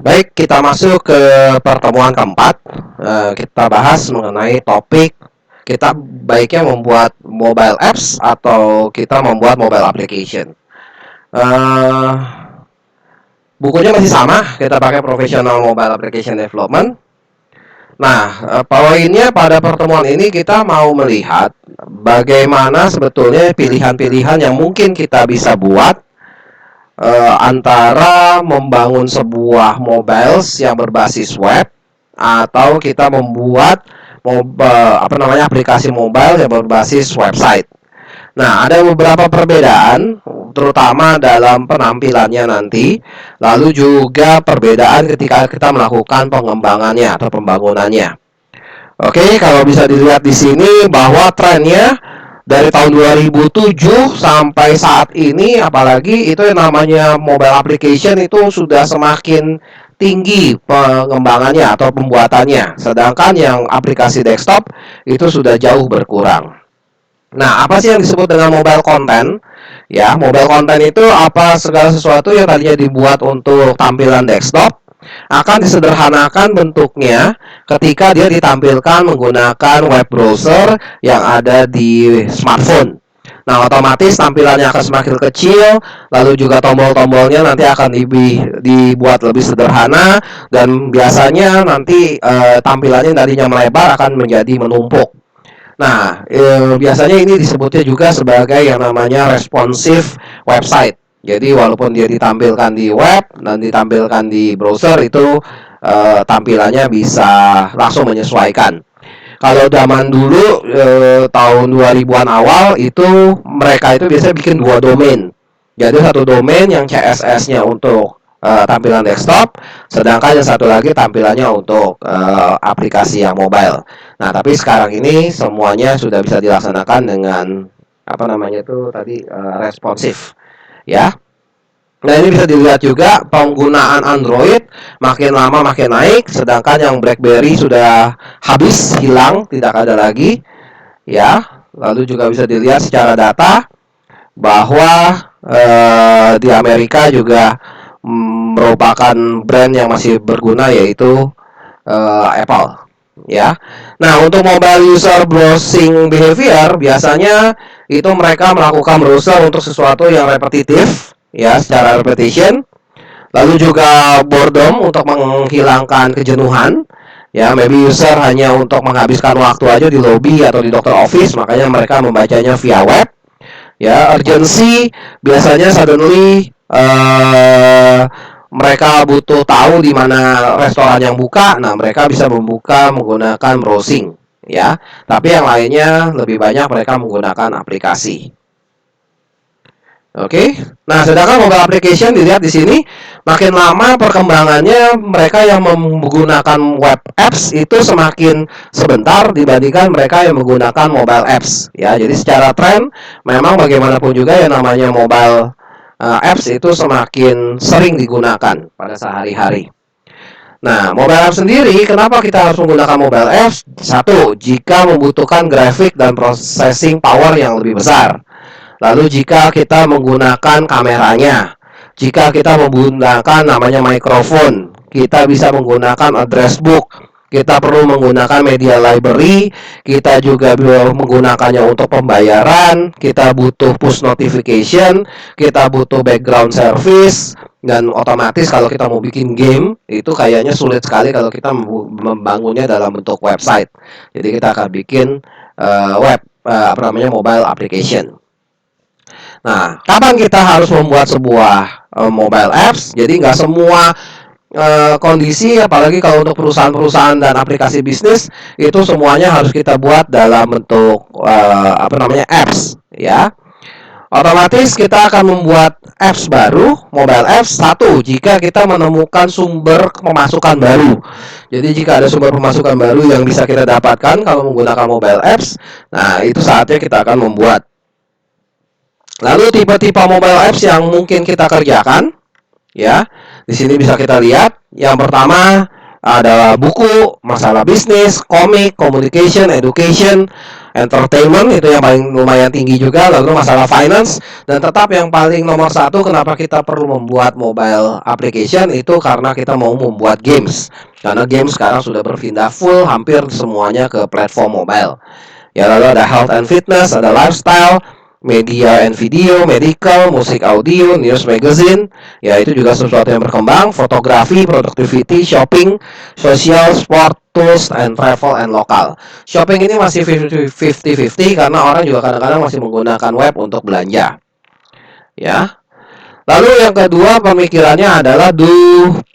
Baik, kita masuk ke pertemuan keempat. Kita bahas mengenai topik kita baiknya membuat mobile apps atau kita membuat mobile application. Eh, Bukunya masih sama, kita pakai Professional Mobile Application Development. Nah, poinnya pada pertemuan ini kita mau melihat bagaimana sebetulnya pilihan-pilihan yang mungkin kita bisa buat antara membangun sebuah mobiles yang berbasis web atau kita membuat aplikasi mobile yang berbasis website. Nah, ada beberapa perbedaan terutama dalam penampilannya nanti, lalu juga perbedaan ketika kita melakukan pengembangannya atau pembangunannya. Oke, kalau bisa dilihat di sini bahwa trennya dari tahun 2007 sampai saat ini, apalagi itu yang namanya mobile application itu sudah semakin tinggi pengembangannya atau pembuatannya, sedangkan yang aplikasi desktop itu sudah jauh berkurang. Nah, apa sih yang disebut dengan mobile content? Ya, mobile content itu apa segala sesuatu yang tadinya dibuat untuk tampilan desktop akan disederhanakan bentuknya ketika dia ditampilkan menggunakan web browser yang ada di smartphone. Nah, otomatis tampilannya akan semakin kecil, lalu juga tombol-tombolnya nanti akan dibuat lebih sederhana, dan biasanya nanti tampilannya tadinya melebar akan menjadi menumpuk. Nah, biasanya ini disebutnya juga sebagai yang namanya responsive website. Jadi walaupun dia ditampilkan di web dan ditampilkan di browser itu tampilannya bisa langsung menyesuaikan. Kalau zaman dulu tahun 2000-an awal itu mereka itu biasanya bikin dua domain. Jadi satu domain yang CSS-nya untuk tampilan desktop, sedangkan yang satu lagi tampilannya untuk aplikasi yang mobile. Nah, tapi sekarang ini semuanya sudah bisa dilaksanakan dengan apa namanya itu tadi responsif, ya. Nah, ini bisa dilihat juga penggunaan Android makin lama makin naik, sedangkan yang BlackBerry sudah habis, hilang, tidak ada lagi, ya. Lalu juga bisa dilihat secara data bahwa di Amerika juga merupakan brand yang masih berguna, yaitu Apple, ya. Nah, untuk mobile user browsing behavior biasanya itu mereka melakukan browser untuk sesuatu yang repetitif, ya, secara repetition. Lalu juga boredom untuk menghilangkan kejenuhan. Ya, maybe user hanya untuk menghabiskan waktu aja di lobby atau di dokter office, makanya mereka membacanya via web. Ya, urgency biasanya suddenly mereka butuh tahu di mana restoran yang buka. Nah, mereka bisa membuka menggunakan browsing, ya. Tapi yang lainnya lebih banyak mereka menggunakan aplikasi. Oke. Nah, sedangkan mobile application dilihat di sini, makin lama perkembangannya mereka yang menggunakan web apps itu semakin sebentar dibandingkan mereka yang menggunakan mobile apps, ya. Jadi secara tren memang bagaimanapun juga yang namanya mobile apps itu semakin sering digunakan pada sehari-hari. Nah, mobile apps sendiri, kenapa kita harus menggunakan mobile apps? Satu, jika membutuhkan grafik dan processing power yang lebih besar. Lalu jika kita menggunakan kameranya, jika kita menggunakan namanya microphone, kita bisa menggunakan address book, kita perlu menggunakan media library, kita juga menggunakannya untuk pembayaran, kita butuh push notification, kita butuh background service, dan otomatis kalau kita mau bikin game, itu kayaknya sulit sekali kalau kita membangunnya dalam bentuk website. Jadi kita akan bikin mobile application. Nah, kapan kita harus membuat sebuah mobile apps? Jadi nggak semua kondisi, apalagi kalau untuk perusahaan-perusahaan dan aplikasi bisnis, itu semuanya harus kita buat dalam bentuk apps, ya. Otomatis kita akan membuat apps baru, mobile apps, satu, jika kita menemukan sumber pemasukan baru. Jadi jika ada sumber pemasukan baru yang bisa kita dapatkan kalau menggunakan mobile apps, nah itu saatnya kita akan membuat. Lalu tipe-tipe mobile apps yang mungkin kita kerjakan, ya. Di sini bisa kita lihat. Yang pertama adalah buku, masalah bisnis, komik, communication, education, entertainment itu yang paling lumayan tinggi juga, lalu masalah finance, dan tetap yang paling nomor satu kenapa kita perlu membuat mobile application itu karena kita mau membuat games, karena games sekarang sudah berpindah full hampir semuanya ke platform mobile. Ya, lalu ada health and fitness, ada lifestyle, media and video, medical, musik audio, news magazine. Ya, itu juga sesuatu yang berkembang. Fotografi, productivity, shopping, social, sport, tools, and travel and lokal. Shopping ini masih 50-50 karena orang juga kadang-kadang masih menggunakan web untuk belanja. Ya. Lalu yang kedua pemikirannya adalah, do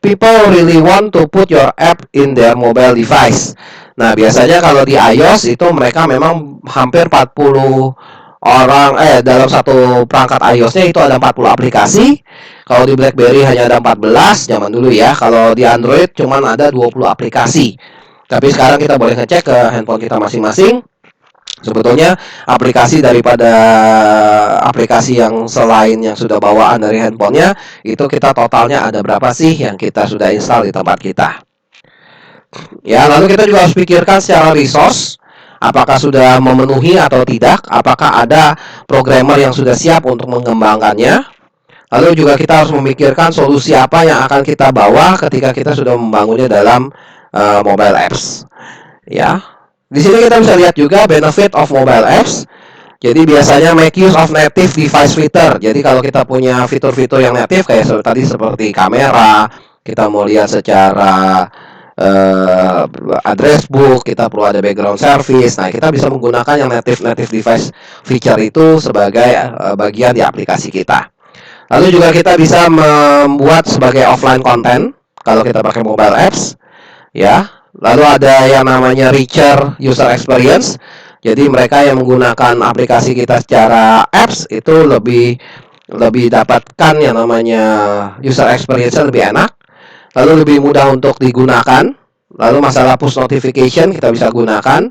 people really want to put your app in their mobile device? Nah, biasanya kalau di iOS itu mereka memang hampir 40 orang dalam satu perangkat iOS-nya itu ada 40 aplikasi. Kalau di BlackBerry hanya ada 14 zaman dulu ya. Kalau di Android cuma ada 20 aplikasi. Tapi sekarang kita boleh ngecek ke handphone kita masing-masing. Sebetulnya aplikasi daripada aplikasi yang selain yang sudah bawaan dari handphonenya, itu kita totalnya ada berapa sih yang kita sudah install di tempat kita. Ya, lalu kita juga harus pikirkan secara resource, apakah sudah memenuhi atau tidak, apakah ada programmer yang sudah siap untuk mengembangkannya. Lalu juga kita harus memikirkan solusi apa yang akan kita bawa ketika kita sudah membangunnya dalam mobile apps. Ya. Di sini kita bisa lihat juga benefit of mobile apps. Jadi biasanya make use of native device feature. Jadi kalau kita punya fitur-fitur yang native kayak tadi seperti kamera, kita mau lihat secara address book, kita perlu ada background service. Nah, kita bisa menggunakan yang native device feature itu sebagai bagian di aplikasi kita. Lalu juga kita bisa membuat sebagai offline content kalau kita pakai mobile apps, ya. Lalu ada yang namanya richer user experience. Jadi mereka yang menggunakan aplikasi kita secara apps itu lebih dapatkan yang namanya user experience lebih enak. Lalu lebih mudah untuk digunakan. Lalu masalah push notification kita bisa gunakan.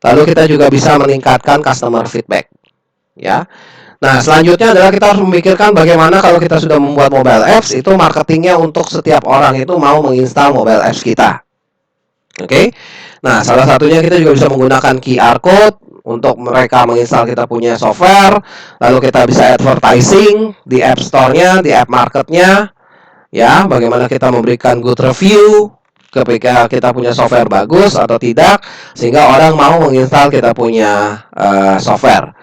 Lalu kita juga bisa meningkatkan customer feedback. Ya. Nah, selanjutnya adalah kita harus memikirkan bagaimana kalau kita sudah membuat mobile apps itu marketingnya untuk setiap orang itu mau menginstal mobile apps kita. Oke. Nah, salah satunya kita juga bisa menggunakan QR code untuk mereka menginstal kita punya software. Lalu kita bisa advertising di App Store-nya, di App Market-nya. Ya, bagaimana kita memberikan good review ketika kita punya software bagus atau tidak, sehingga orang mau menginstal kita punya software.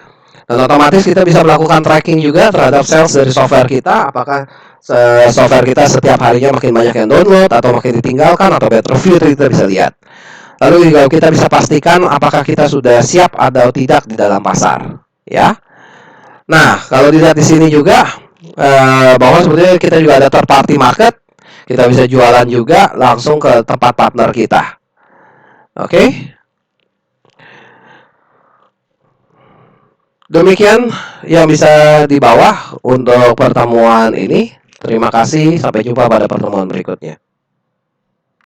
Dan otomatis kita bisa melakukan tracking juga terhadap sales dari software kita, apakah software kita setiap harinya makin banyak yang download atau makin ditinggalkan atau bad review, itu kita bisa lihat. Lalu juga kita bisa pastikan apakah kita sudah siap atau tidak di dalam pasar, ya. Nah, kalau dilihat di sini juga bahwa sebetulnya kita juga ada third party market, kita bisa jualan juga langsung ke tempat partner kita. Oke. Demikian yang bisa di bawah untuk pertemuan ini. Terima kasih, sampai jumpa pada pertemuan berikutnya.